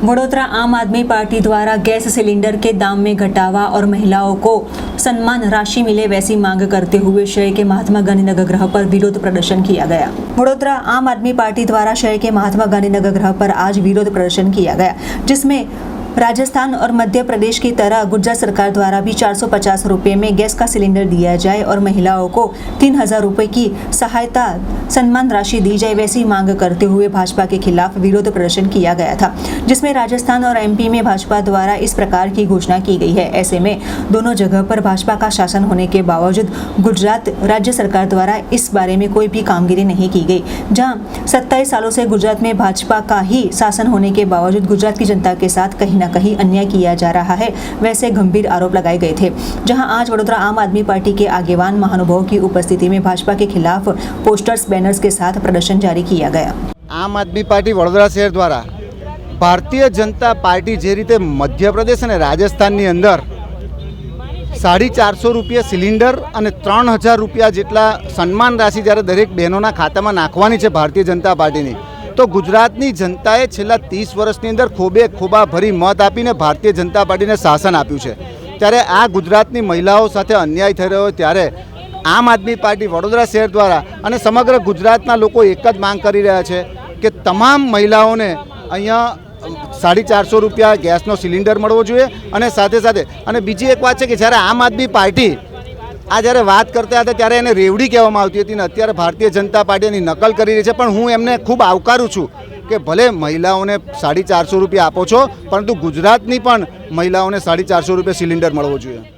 वडोदरा आम आदमी पार्टी द्वारा गैस सिलेंडर के दाम में घटावा और महिलाओं को सम्मान राशि मिले वैसी मांग करते हुए शहर के महात्मा गांधी नगर गृह पर विरोध प्रदर्शन किया गया। वडोदरा आम आदमी पार्टी द्वारा शहर के महात्मा गांधी नगर गृह पर आज विरोध प्रदर्शन किया गया, जिसमें राजस्थान और मध्य प्रदेश की तरह गुजरात सरकार द्वारा भी 450 रुपये में गैस का सिलेंडर दिया जाए और महिलाओं को 3000 रुपये की सहायता सम्मान राशि दी जाए वैसी मांग करते हुए भाजपा के खिलाफ विरोध प्रदर्शन किया गया था, जिसमें राजस्थान और एमपी में भाजपा द्वारा इस प्रकार की घोषणा की गई है। ऐसे में दोनों जगह पर भाजपा का शासन होने के बावजूद गुजरात राज्य सरकार द्वारा इस बारे में कोई भी कामगिरी नहीं की गई। जहां 27 सालों से गुजरात में भाजपा का ही शासन होने के बावजूद गुजरात की जनता के साथ कहीं न कहीं अन्याय किया जा रहा है, वैसे गंभीर आरोप लगाए गए थे। जहां आज वडोदरा आम आदमी पार्टी के आगेवान महानुभावों की उपस्थिति में भाजपा के खिलाफ पोस्टर्स बैनर्स के साथ प्रदर्शन जारी किया गया। आम आदमी पार्टी वडोदरा शहर द्वारा भारतीय जनता पार्टी जे रीते मध्य प्रदेश और राजस्थान ની અંદર 450 રૂપિયા સિલિન્ડર અને 3000 રૂપિયા જેટલા સન્માન રાશિ જ્યારે દરેક બહેનોના ખાતામાં નાખવાની છે ભારતીય જનતા પાર્ટીની, તો ગુજરાતની જનતાએ છેલ્લા 30 વર્ષની અંદર ખોબે ખોબા ભરી મત આપીને ભારતીય જનતા પાર્ટીને શાસન આપ્યું છે। ત્યારે આ ગુજરાતની મહિલાઓ સાથે અન્યાય થઈ રહ્યો ત્યારે આમ આદમી પાર્ટી વડોદરા શહેર દ્વારા અને સમગ્ર ગુજરાતના લોકો એક જ માંગ કરી રહ્યા છે કે તમામ મહિલાઓને અહીંયા 450 રૂપિયા ગેસનો સિલિન્ડર મળવો જોઈએ। અને સાથે સાથે અને બીજી એક વાત છે કે જ્યારે આમ આદમી પાર્ટી આ જ્યારે વાત કરતા હતા ત્યારે એને રેવડી કહેવામાં આવતી હતી ને અત્યારે ભારતીય જનતા પાર્ટી એની નકલ કરી રહી છે। પણ હું એમને ખૂબ આવકારું છું કે ભલે મહિલાઓને 450 રૂપિયા આપો છો, પરંતુ ગુજરાતની પણ મહિલાઓને 450 રૂપિયા સિલિન્ડર મળવો જોઈએ।